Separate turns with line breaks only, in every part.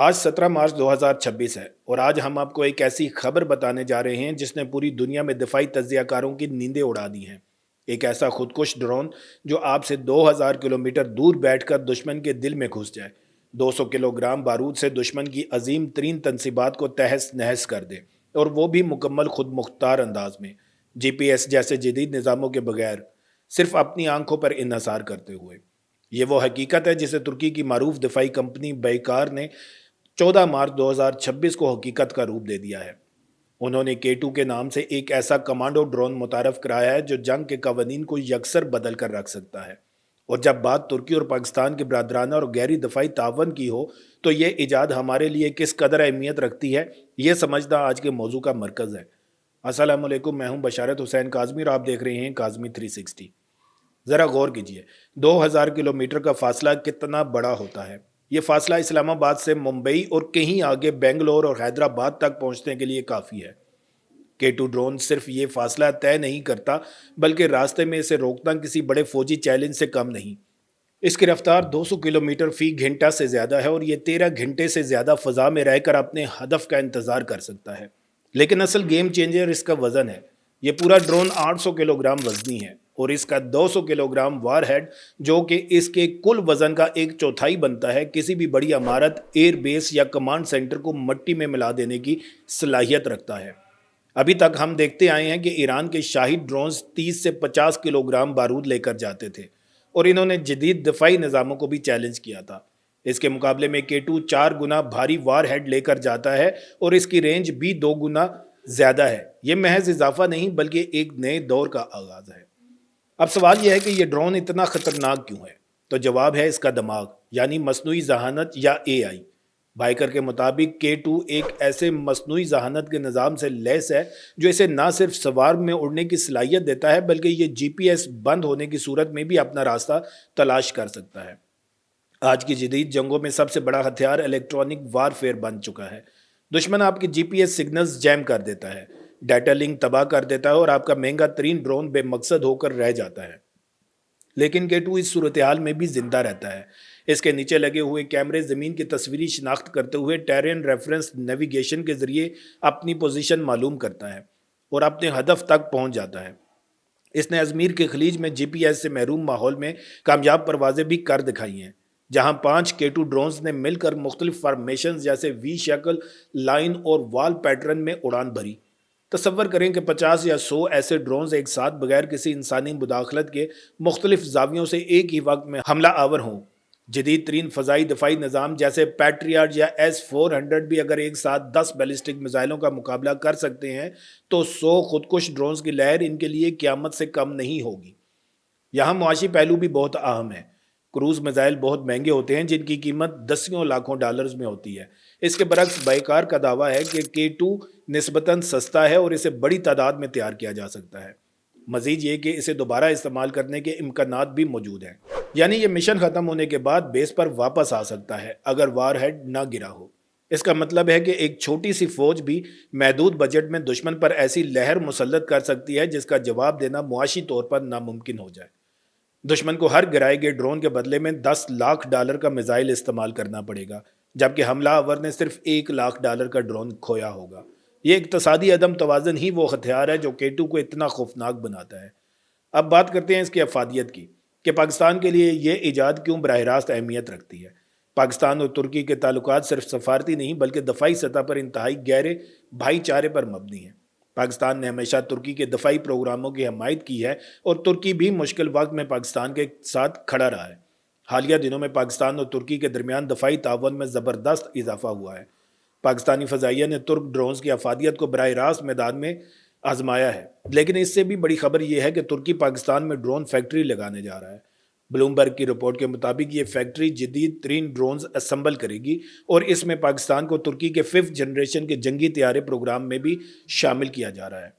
आज 17 मार्च 2026 है और आज हम आपको एक ऐसी खबर बताने जा रहे हैं जिसने पूरी दुनिया में दिफाई तज्जियाकारों की नींदें उड़ा दी हैं। एक ऐसा खुदकुश ड्रोन जो आपसे 2000 किलोमीटर दूर बैठकर दुश्मन के दिल में घुस जाए, 200 किलोग्राम बारूद से दुश्मन की अजीम तरीन तनसीबात को तहस नहस कर दे, और वो भी मुकम्मल खुद मुख्तार अंदाज में, जीपीएस जैसे जदीद निज़ामों के बगैर, सिर्फ अपनी आंखों पर इन्हसार करते हुए। ये वो हकीकत है जिसे तुर्की की मारूफ दिफाई कंपनी बैकार ने 14 मार्च 2026 को हकीकत का रूप दे दिया है। उन्होंने K2 के नाम से एक ऐसा कमांडो ड्रोन मुतारफ कराया है जो जंग के कवानीन को यकसर बदल कर रख सकता है। और जब बात तुर्की और पाकिस्तान के बरदराना और गहरी दफाई तावन की हो, तो ये ईजाद हमारे लिए किस कदर अहमियत रखती है, ये समझना आज के मौजू का मरकज़ है। अस्सलाम वालेकुम, मैं हूं बशारत हुसैन काज़मी और आप देख रहे हैं काज़मी 360। ज़रा गौर कीजिए, 2000 किलोमीटर का फासला कितना बड़ा होता है। ये फासला इस्लामाबाद से मुंबई और कहीं आगे बेंगलोर और हैदराबाद तक पहुंचने के लिए काफ़ी है। K2 ड्रोन सिर्फ ये फासला तय नहीं करता, बल्कि रास्ते में इसे रोकना किसी बड़े फौजी चैलेंज से कम नहीं। इसकी रफ्तार 200 किलोमीटर फी घंटा से ज़्यादा है और ये 13 घंटे से ज़्यादा फ़ज़ा में रहकर अपने हदफ का इंतज़ार कर सकता है। लेकिन असल गेम चेंजर इसका वज़न है। ये पूरा ड्रोन 800 किलोग्राम वज़नी है और इसका 200 किलोग्राम वार हेड, जो कि इसके कुल वज़न का एक चौथाई बनता है, किसी भी बड़ी इमारत, एयर बेस या कमांड सेंटर को मिट्टी में मिला देने की सलाहियत रखता है। अभी तक हम देखते आए हैं कि ईरान के शाही ड्रोन्स 30 से 50 किलोग्राम बारूद लेकर जाते थे और इन्होंने जदीद दफाई निज़ामों को भी चैलेंज किया था। इसके मुकाबले में K2 4 गुना भारी वार हेड लेकर जाता है और इसकी रेंज भी 2 गुना ज़्यादा है। ये महज इजाफा नहीं बल्कि एक नए दौर का आगाज़ है। अब सवाल यह है कि ये ड्रोन इतना ख़तरनाक क्यों है? तो जवाब है इसका दिमाग, यानी मसनूई जहानत या AI। बाइकर के मुताबिक K2 एक ऐसे मसनूई जहानत के निज़ाम से लैस है जो इसे ना सिर्फ सवार में उड़ने की सलाहियत देता है, बल्कि ये GPS बंद होने की सूरत में भी अपना रास्ता तलाश कर सकता है। आज की जदीद जंगों में सबसे बड़ा हथियार इलेक्ट्रॉनिक वारफेयर बन चुका है। दुश्मन आपकी GPS सिग्नल्स जैम कर देता है, डाटा लिंक तबाह कर देता है और आपका महंगा तरीन ड्रोन बेमकसद होकर रह जाता है। लेकिन K2 इस सूरत हाल में भी जिंदा रहता है। इसके नीचे लगे हुए कैमरे ज़मीन की तस्वीरी शिनाख्त करते हुए टेरेन रेफरेंस नेविगेशन के ज़रिए अपनी पोजीशन मालूम करता है और अपने हदफ तक पहुंच जाता है। इसने अजमेर के खलीज में GPS से महरूम माहौल में कामयाब परवाजें भी कर दिखाई हैं, जहां 5 K2 ड्रोन्स ने मिलकर मुख्तलिफ फॉर्मेशन जैसे वी शक्ल, लाइन और वाल पैटर्न में उड़ान भरी। तसव्वुर करें कि 50 या 100 ऐसे ड्रोन्स एक साथ बगैर किसी इंसानी मुदाखलत के मुख्तलिफ जावियों से एक ही वक्त में हमला आवर हों। जदीद तरीन फ़ज़ाई दफाई निज़ाम जैसे पैट्रियाट या S-400 भी अगर एक साथ 10 बैलिस्टिक मिसाइलों का मुकाबला कर सकते हैं, तो 100 खुदकुश ड्रोन्स की लहर इनके लिए क़यामत से कम नहीं होगी। यहाँ मुआशी पहलू भी बहुत अहम है। क्रूज़ मिसाइल बहुत महंगे होते हैं, जिनकी कीमत दसियों लाखों डॉलर्स में होती है। इसके बरक्स बैकार का दावा है कि K2 निस्बतन सस्ता है और इसे बड़ी तादाद में तैयार किया जा सकता है। मजीद ये कि इसे दोबारा इस्तेमाल करने के इम्कानात भी मौजूद हैं, यानी ये मिशन ख़त्म होने के बाद बेस पर वापस आ सकता है अगर वार हेड ना गिरा हो। इसका मतलब है कि एक छोटी सी फौज भी महदूद बजट में दुश्मन पर ऐसी लहर मुसल्लत कर सकती है जिसका जवाब देना मुआशी तौर पर नामुमकिन हो जाए। दुश्मन को हर गिराए गए ड्रोन के बदले में 10 लाख डॉलर का मिसाइल इस्तेमाल करना पड़ेगा, जबकि हमलावर ने सिर्फ 1 लाख डॉलर का ड्रोन खोया होगा। ये इक्तसादी अदम तवाज़न ही वो हथियार है जो K2 को इतना खौफनाक बनाता है। अब बात करते हैं इसकी अफादियत की, कि पाकिस्तान के लिए ये ईजाद क्यों बराह रास्त अहमियत रखती है। पाकिस्तान और तुर्की के ताल्लुकात सिर्फ सफारती नहीं बल्कि दफाई सतह पर इंतहाई गहरे भाईचारे पर मबनी है। पाकिस्तान ने हमेशा तुर्की के दफाई प्रोग्रामों की हमायत की है और तुर्की भी मुश्किल वक्त में पाकिस्तान के साथ खड़ा रहा है। हालिया दिनों में पाकिस्तान और तुर्की के दरमियान दफाई तावन में ज़बरदस्त इजाफा हुआ है। पाकिस्तानी फ़ज़ाइया ने तुर्क ड्रोन्स की अफादियत को बराह रास्त मैदान में आजमाया है, लेकिन इससे भी बड़ी खबर यह है कि तुर्की पाकिस्तान में ड्रोन फैक्ट्री लगाने जा रहा है। ब्लूमबर्ग की रिपोर्ट के मुताबिक ये फैक्ट्री जदीद तरीन ड्रोन्स असम्बल करेगी और इसमें पाकिस्तान को तुर्की के 5th जनरेशन के जंगी तैयारे प्रोग्राम में भी शामिल किया जा रहा है।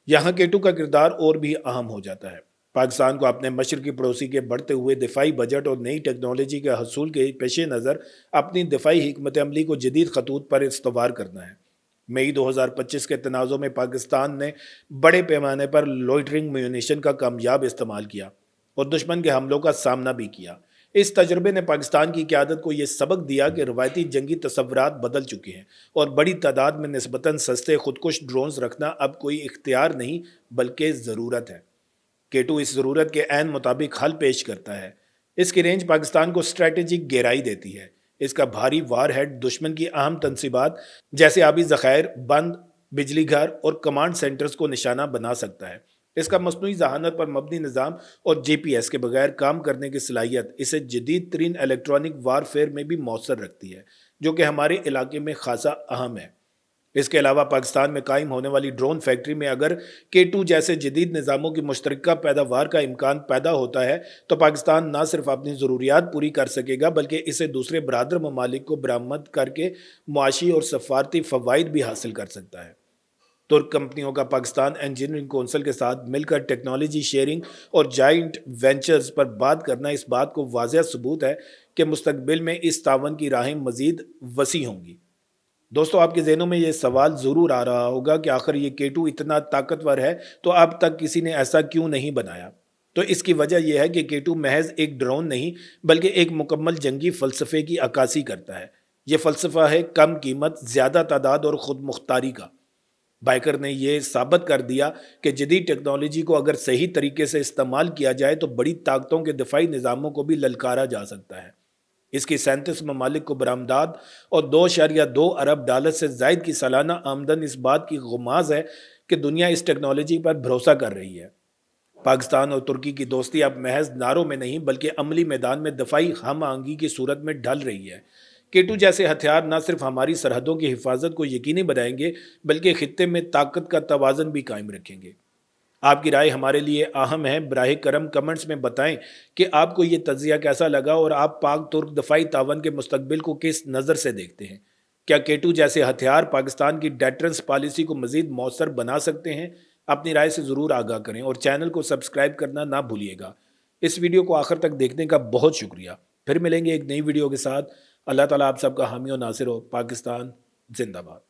यहाँ K2 का किरदार और भी अहम हो जाता है। पाकिस्तान को अपने मशरकी पड़ोसी के बढ़ते हुए दिफाई बजट और नई टेक्नोलॉजी के हसूल के पेश नज़र अपनी दिफाई हिकमत अमली को जदीद खतूत पर इस्तवार करना है। मई 2025 के तनाज़ों में पाकिस्तान ने बड़े पैमाने पर लॉइटरिंग म्यूनिशन का कामयाब इस्तेमाल किया और दुश्मन के हमलों का सामना भी किया। इस तजुर्बे ने पाकिस्तान की क़यादत को ये सबक दिया कि रवायती जंगी तसव्वुरात बदल चुके हैं और बड़ी तादाद में निस्बतन सस्ते खुदकुश ड्रोन्स रखना अब कोई इख्तियार नहीं बल्कि ज़रूरत है। K2 इस ज़रूरत के ऐन मुताबिक हल पेश करता है। इसकी रेंज पाकिस्तान को स्ट्रेटेजिक गहराई देती है। इसका भारी वार हेड दुश्मन की अहम तनसीबात जैसे आबी ज़खायर, बंद, बिजली घर और कमांड सेंटर्स को निशाना बना सकता है। इसका मसनूई जहानत पर मबनी निज़ाम और GPS के बगैर काम करने की सलाहियत इसे जदीद तरीन इलेक्ट्रॉनिक वारफेयर में भी मौसर रखती है, जो कि हमारे इलाके में खासा अहम है। इसके अलावा पाकिस्तान में कायम होने वाली ड्रोन फैक्ट्री में अगर K2 जैसे जदीद निज़ामों की मुश्तरका पैदावार का इम्कान पैदा होता है तो पाकिस्तान न सिर्फ अपनी ज़रूरियात पूरी कर सकेगा बल्कि इसे दूसरे बरादर ममालिक को बरामद करके मुआशी और सफारती फ़वाइद भी हासिल कर सकता है। तुर्क कंपनियों का पाकिस्तान इंजीनियरिंग कौंसिल के साथ मिलकर टेक्नोलॉजी शेयरिंग और जॉइंट वेंचर्स पर बात करना इस बात को वाज़ेह सबूत है कि मुस्तकबिल में इस तावन की राहें मज़ीद वसी होंगी। दोस्तों, आपके ज़हनों में ये सवाल ज़रूर आ रहा होगा कि आखिर ये K2 इतना ताकतवर है तो अब तक किसी ने ऐसा क्यों नहीं बनाया। तो इसकी वजह यह है कि K2 महज एक ड्रोन नहीं बल्कि एक मुकम्मल जंगी फ़लसफ़े की अक्कासी करता है। ये फ़लसफ़ा है कम कीमत, ज़्यादा तादाद और ख़ुद मुख्तारी का। बाइकर ने यह साबित कर दिया कि जदीद टेक्नोलॉजी को अगर सही तरीके से इस्तेमाल किया जाए तो बड़ी ताकतों के दिफाई निज़ामों को भी ललकारा जा सकता है। इसकी 37 ममालिक को बरामदात और 2.2 अरब डॉलर से ज़ायद की सालाना आमदन इस बात की गुमाज है कि दुनिया इस टेक्नोलॉजी पर भरोसा कर रही है। पाकिस्तान और तुर्की की दोस्ती अब महज नारों में नहीं बल्कि अमली मैदान में दफाई हम आहंगी की सूरत में ढल रही है। K2 जैसे हथियार न सिर्फ हमारी सरहदों की हिफाजत को यकीनी बनाएंगे बल्कि खित्ते में ताकत का तवाज़न भी कायम रखेंगे। आपकी राय हमारे लिए अहम है। बराह करम कमेंट्स में बताएं कि आपको ये तज्ज़िया कैसा लगा और आप पाक तुर्क दफाई तावन के मुस्तकबिल को किस नज़र से देखते हैं। क्या K2 जैसे हथियार पाकिस्तान की डेटरेंस पॉलिसी को मज़ीद मौसर बना सकते हैं? अपनी राय से ज़रूर आगाह करें और चैनल को सब्सक्राइब करना ना भूलिएगा। इस वीडियो को आखिर तक देखने का बहुत शुक्रिया। फिर मिलेंगे एक नई वीडियो के साथ। अल्लाह ताला आप सबका हामी और नासिर हो। पाकिस्तान जिंदाबाद।